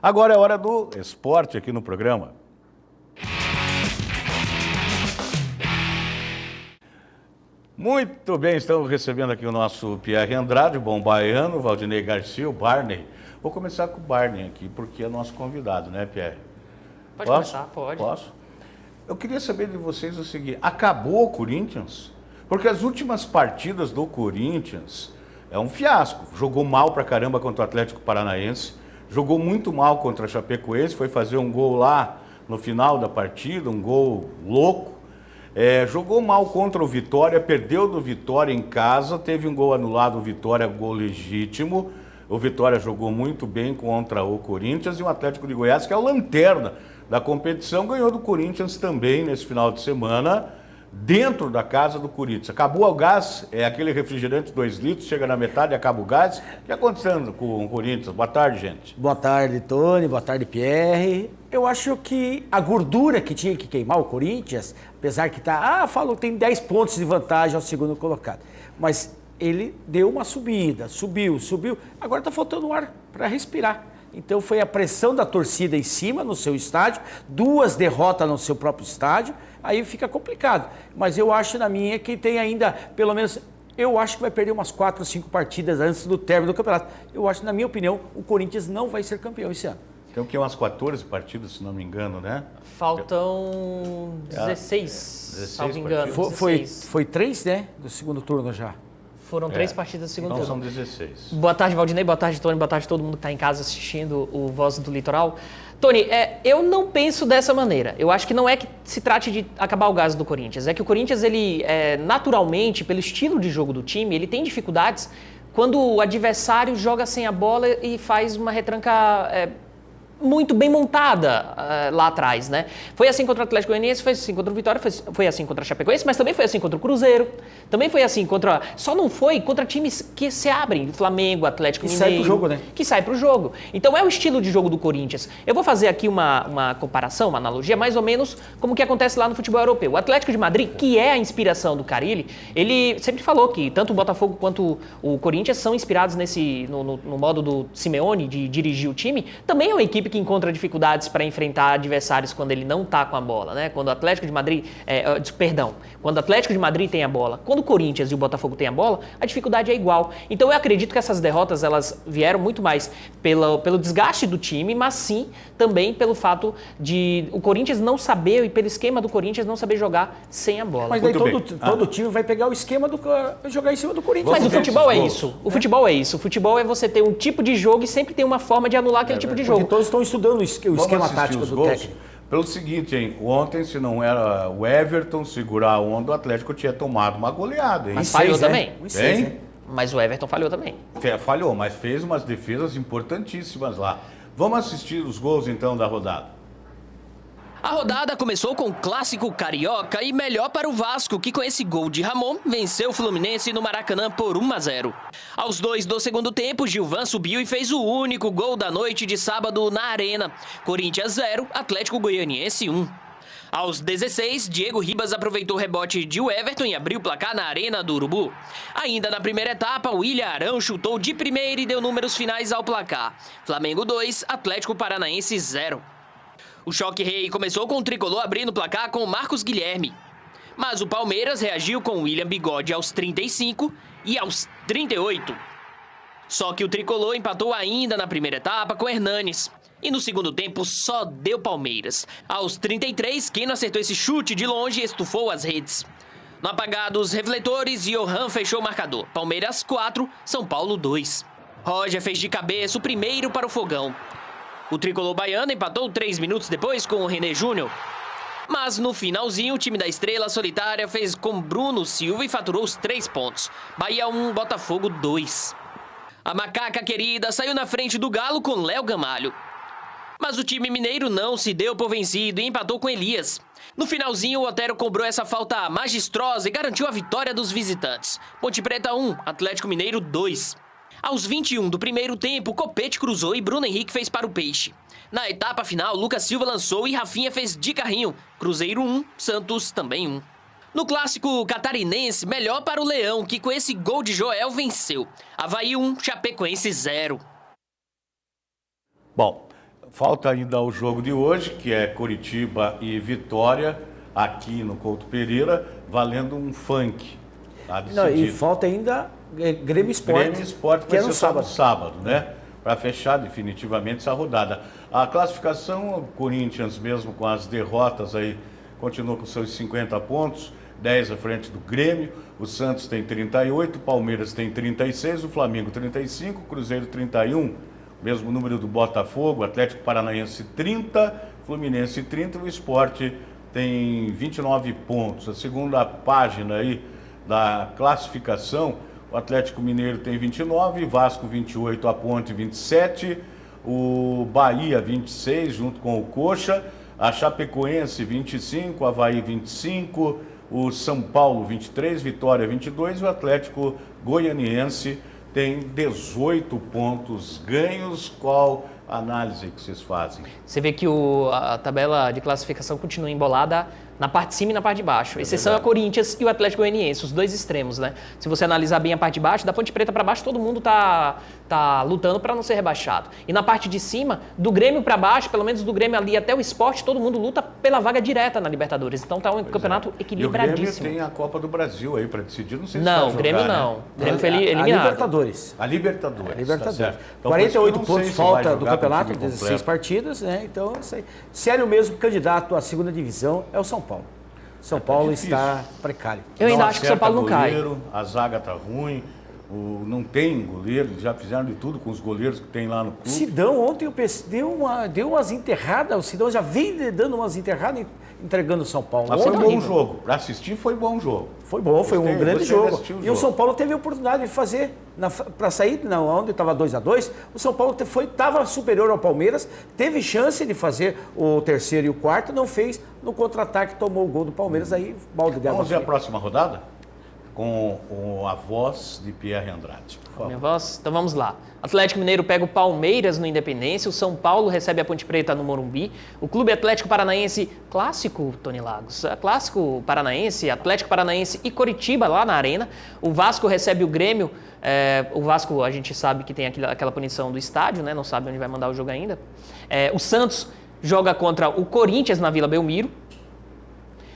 Agora é hora do esporte aqui no programa. Muito bem, estamos recebendo aqui o nosso Pierre Andrade, o bom baiano, Valdinei Garcia, o Barney. Vou começar com o Barney aqui, porque é nosso convidado, né, Pierre? Pode começar, pode. Posso? Eu queria saber de vocês o seguinte, acabou o Corinthians? Porque as últimas partidas do Corinthians é um fiasco. Jogou mal pra caramba contra o Atlético Paranaense, jogou muito mal contra a Chapecoense, foi fazer um gol lá no final da partida, um gol louco. Jogou mal contra o Vitória, perdeu do Vitória em casa, teve um gol anulado, o Vitória, gol legítimo. O Vitória jogou muito bem contra o Corinthians e o Atlético de Goiás, que é o lanterna da competição, ganhou do Corinthians também nesse final de semana, dentro da casa do Corinthians. Acabou o gás, aquele refrigerante 2 litros, chega na metade e acaba o gás. O que está acontecendo com o Corinthians? Boa tarde, gente. Boa tarde, Tony. Boa tarde, Pierre. Eu acho que a gordura que tinha que queimar o Corinthians, apesar que falou que tem 10 pontos de vantagem ao segundo colocado, mas ele deu uma subida, subiu. Agora está faltando ar para respirar. Então foi a pressão da torcida em cima no seu estádio, 2 derrotas no seu próprio estádio, aí fica complicado. Mas eu acho na minha que tem ainda, pelo menos, eu acho que vai perder umas 4 ou 5 partidas antes do término do campeonato. Eu acho, na minha opinião, o Corinthians não vai ser campeão esse ano. Tem o que, umas 14 partidas, se não me engano, né? Faltam 16, salvo engano. Foi 3, né, do segundo turno já. Foram 3 partidas do segundo então turno. São 16. Boa tarde, Valdinei. Boa tarde, Tony. Boa tarde a todo mundo que está em casa assistindo o Voz do Litoral. Tony, eu não penso dessa maneira. Eu acho que não é que se trate de acabar o gás do Corinthians. É que o Corinthians, ele naturalmente, pelo estilo de jogo do time, ele tem dificuldades quando o adversário joga sem a bola e faz uma retranca muito bem montada lá atrás, né? Foi assim contra o Atlético Goianiense, foi assim contra o Vitória, foi assim contra a Chapecoense, mas também foi assim contra o Cruzeiro, também foi assim contra... Só não foi contra times que se abrem, Flamengo, Atlético Mineiro... Que sai pro jogo, né? Que sai pro jogo. Então é o estilo de jogo do Corinthians. Eu vou fazer aqui uma comparação, uma analogia, mais ou menos como que acontece lá no futebol europeu. O Atlético de Madrid, que é a inspiração do Carille, ele sempre falou que tanto o Botafogo quanto o Corinthians são inspirados no modo do Simeone de dirigir o time. Também é uma equipe que encontra dificuldades para enfrentar adversários quando ele não está com a bola, né? Quando o Atlético de Madrid, quando o Atlético de Madrid tem a bola, quando o Corinthians e o Botafogo têm a bola, a dificuldade é igual. Então eu acredito que essas derrotas, elas vieram muito mais pelo desgaste do time, mas sim também pelo fato de o Corinthians não saber, e pelo esquema do Corinthians não saber jogar sem a bola. Mas daí todo time vai pegar o esquema do jogar em cima do Corinthians. Mas o futebol é isso. O futebol é isso. O futebol é você ter um tipo de jogo e sempre tem uma forma de anular aquele tipo de jogo. Porque todos estão estudando o esquema tático do técnico. Pelo seguinte, hein? Ontem, se não era o Everton segurar a onda, o Atlético tinha tomado uma goleada, hein? Mas falhou também. Hein? Mas o Everton falhou também. Falhou, mas fez umas defesas importantíssimas lá. Vamos assistir os gols, então, da rodada. A rodada começou com o clássico carioca e melhor para o Vasco, que com esse gol de Ramon venceu o Fluminense no Maracanã por 1-0. Aos 2 do segundo tempo, Gilvan subiu e fez o único gol da noite de sábado na Arena. Corinthians 0, Atlético Goianiense 1. Aos 16, Diego Ribas aproveitou o rebote de Everton e abriu o placar na Arena do Urubu. Ainda na primeira etapa, William Arão chutou de primeira e deu números finais ao placar. Flamengo 2, Atlético Paranaense 0. O choque rei começou com o tricolor abrindo o placar com Marcos Guilherme. Mas o Palmeiras reagiu com William Bigode aos 35 e aos 38. Só que o tricolor empatou ainda na primeira etapa com Hernanes. E no segundo tempo só deu Palmeiras. Aos 33, Keno acertou esse chute de longe e estufou as redes. No apagar dos refletores, Johan fechou o marcador. Palmeiras 4, São Paulo 2. Roger fez de cabeça o primeiro para o fogão. O tricolor baiano empatou 3 minutos depois com o René Júnior. Mas no finalzinho, o time da Estrela Solitária fez com Bruno Silva e faturou os 3 pontos. Bahia 1, Botafogo 2. A macaca querida saiu na frente do Galo com Léo Gamalho. Mas o time mineiro não se deu por vencido e empatou com Elias. No finalzinho, o Otero cobrou essa falta magistrosa e garantiu a vitória dos visitantes. Ponte Preta 1, Atlético Mineiro 2. Aos 21 do primeiro tempo, Copete cruzou e Bruno Henrique fez para o Peixe. Na etapa final, Lucas Silva lançou e Rafinha fez de carrinho. Cruzeiro 1, Santos também 1. No clássico catarinense, melhor para o Leão, que com esse gol de Joel venceu. Avaí 1, Chapecoense 0. Bom, Falta ainda o jogo de hoje, que é Coritiba e Vitória, aqui no Couto Pereira, valendo um funk. Tá Não, e decidido. falta ainda Grêmio Sport. Grêmio Sport que vai é no ser só no sábado. sábado, né? Para fechar definitivamente essa rodada. A classificação, o Corinthians mesmo com as derrotas aí, continua com seus 50 pontos, 10 à frente do Grêmio, o Santos tem 38, o Palmeiras tem 36, o Flamengo 35, o Cruzeiro 31, mesmo número do Botafogo, Atlético Paranaense 30, Fluminense 30, o Sport tem 29 pontos. A segunda página aí da classificação, o Atlético Mineiro tem 29, Vasco 28, a Ponte 27, o Bahia 26, junto com o Coxa, a Chapecoense 25, o Avaí 25, o São Paulo 23, Vitória 22 e o Atlético Goianiense tem 18 pontos ganhos. Qual a análise que vocês fazem? Você vê que a tabela de classificação continua embolada na parte de cima e na parte de baixo. Exceção é verdade. o Corinthians e o Atlético Goianiense, os dois extremos, né? Se você analisar bem a parte de baixo, da Ponte Preta para baixo, todo mundo tá lutando para não ser rebaixado. E na parte de cima, do Grêmio para baixo, pelo menos do Grêmio ali até o Sport, todo mundo luta pela vaga direta na Libertadores. Então tá um campeonato E o equilibradíssimo. Grêmio tem a Copa do Brasil aí para decidir, não sei se Não, vai o Grêmio jogar, não. né? O Grêmio foi A eliminado. Libertadores. A Libertadores. A Libertadores. Tá certo. Então, 48 por isso que eu não pontos sei se vai falta do jogar com o campeonato, time 16 completo. partidas, né? Então, sério mesmo, candidato à segunda divisão é o São Paulo. São Paulo difícil. está precário. Eu ainda Não acho que o São acerta Paulo não cai. goleiro, a zaga tá ruim, não tem goleiro, já fizeram de tudo com os goleiros que tem lá no clube. Sidão ontem eu pensei, deu umas enterradas, o Sidão já vem dando umas enterradas entregando o São Paulo. Mas foi um Ontem, bom jogo. Para assistir foi bom jogo. Foi bom, foi um Gostei, grande gostei de jogo. assistir o E o jogo. São Paulo teve a oportunidade de fazer, para sair, onde estava 2-2, o São Paulo estava superior ao Palmeiras, teve chance de fazer o terceiro e o quarto, não fez, no contra-ataque tomou o gol do Palmeiras, aí balde de água Vamos ver a fria. próxima rodada? Com a voz de Pierre Andrade, por favor. Minha voz? Então vamos lá. Atlético Mineiro pega o Palmeiras no Independência, o São Paulo recebe a Ponte Preta no Morumbi, o Clube Atlético Paranaense, clássico, Tony Lagos, clássico paranaense, Atlético Paranaense e Coritiba lá na Arena, o Vasco recebe o Grêmio, o Vasco a gente sabe que tem aquela punição do estádio, né? Não sabe onde vai mandar o jogo ainda. O Santos joga contra o Corinthians na Vila Belmiro.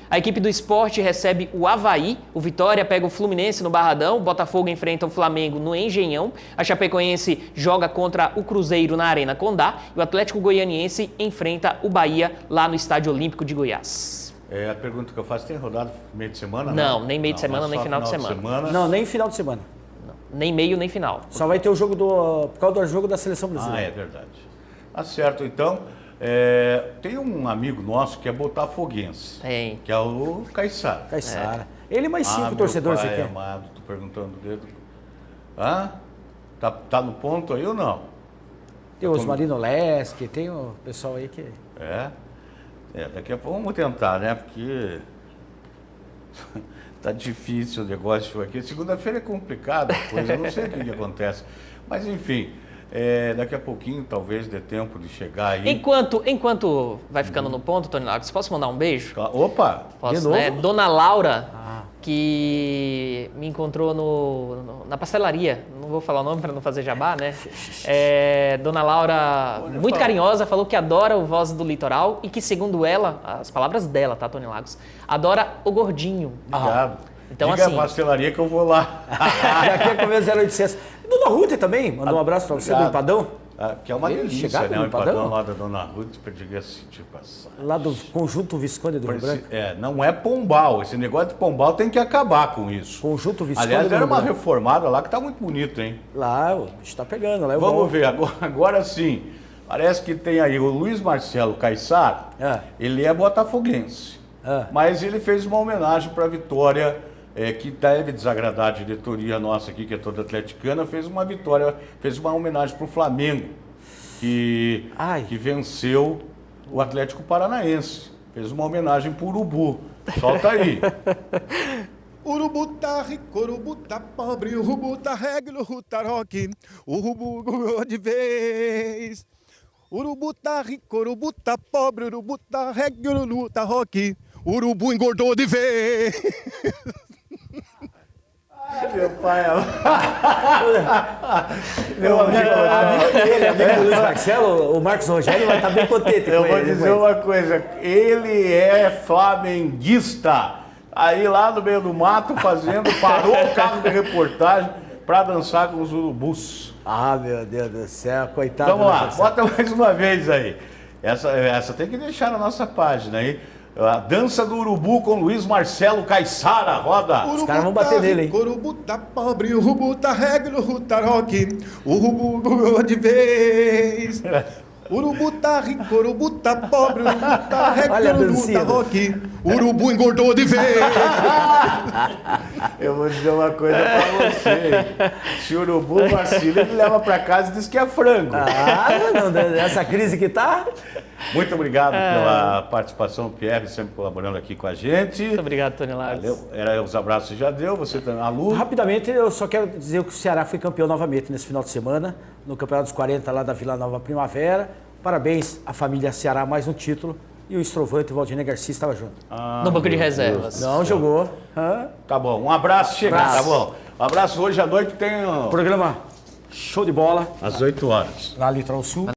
A equipe do Sport recebe o Avaí, o Vitória pega o Fluminense no Barradão, o Botafogo enfrenta o Flamengo no Engenhão, a Chapecoense joga contra o Cruzeiro na Arena Condá e o Atlético Goianiense enfrenta o Bahia lá no Estádio Olímpico de Goiás. A pergunta que eu faço, tem rodado meio de semana? Não, nem meio de semana, mas nem só final de semana. Não, nem final de semana. Nem meio, nem final. Só vai ter o jogo por causa do jogo da Seleção Brasileira. É verdade. Tá certo, então. Tem um amigo nosso que é botafoguense, Tem. que é o Caissara. Caissara. Ele mais 5 meu torcedores pai aqui. amado, tô perguntando dele. Tá no ponto aí ou não? Tem os Marino Lesque, tem o pessoal aí que... Daqui a pouco vamos tentar, né? Porque tá difícil o negócio aqui. Segunda-feira é complicado a coisa, eu não sei o que acontece. Mas enfim, daqui a pouquinho talvez dê tempo de chegar aí. Enquanto vai ficando no ponto, Tony Lagos, posso mandar um beijo? Opa! Posso, De novo? né? Dona Laura, que me encontrou na pastelaria. Não vou falar o nome para não fazer jabá, né? Dona Laura, muito carinhosa, falou que adora o Voz do Litoral e que, segundo ela, as palavras dela, tá, Tony Lagos? Adora o gordinho. Obrigado. Então, Diga assim- a pastelaria que eu vou lá. Já quer comer 0800. Dona Ruth também, mandou um abraço para você do Obrigado. Empadão. Que é uma Ele delícia, chegado né? no O empadão Empadão? lá da Dona Ruth, diga-se de passagem. Lá do Conjunto Visconde do Rio Branco. Não é Pombal. Esse negócio de Pombal tem que acabar com isso. Conjunto Visconde Aliás, do era Rio uma Branco. reformada lá que tá muito bonito, hein? Lá, o bicho tá pegando. Lá é Vamos bom. ver, agora sim. Parece que tem aí o Luiz Marcelo Caissara, ele é botafoguense. Mas ele fez uma homenagem para a Vitória, que deve desagradar a diretoria nossa aqui, que é toda atleticana, fez uma homenagem para o Flamengo, que venceu o Atlético Paranaense. Fez uma homenagem para o Urubu. Solta aí. Urubu tá rico, urubu tá pobre, urubu tá regno, urubu tá rock, urubu ganhou de vez. Urubu tá rico, urubu tá pobre, urubu tá regno, urubu tá rock, urubu engordou de vez. Meu pai, Meu amigo dele, amigo do Luiz Marcelo, o Marcos Rogério vai estar bem contente eu com vou ele. dizer uma coisa, ele é flamenguista. Aí lá no meio do mato parou o carro de reportagem para dançar com os urubus. Ah, meu Deus do céu, coitado. Vamos do lá, Marcelo. bota mais uma vez aí. Essa tem que deixar na nossa página aí. A dança do urubu com Luiz Marcelo Caissara, roda. Os caras vão bater nele, hein? Urubu tá pobre, o urubu tá regno, o tá rock. O urubu ganhou de vez. Urubu tá rico, urubu tá pobre, o urubu tá Olha a regno, o dancinha. tá rock. O urubu engordou de vez. Eu vou dizer uma coisa pra você. Se o urubu vacila, ele leva pra casa e diz que é frango. Ah, não, essa crise que tá. Muito obrigado pela participação, Pierre, sempre colaborando aqui com a gente. Muito obrigado, Tony Lagos. Valeu. Era os abraços que já deu, você também. A Lu. Rapidamente, eu só quero dizer que o Ceará foi campeão novamente nesse final de semana, no Campeonato dos 40 lá da Vila Nova Primavera. Parabéns à família Ceará, mais um título. E o Estrovante, o Valdinei Garcia, estava junto. No banco de reservas. Não jogou. Hã? Tá bom, um abraço, chega, Abraço. tá bom. Um abraço, hoje à noite tem Programa show de bola às 8 horas. na Litoral Sul.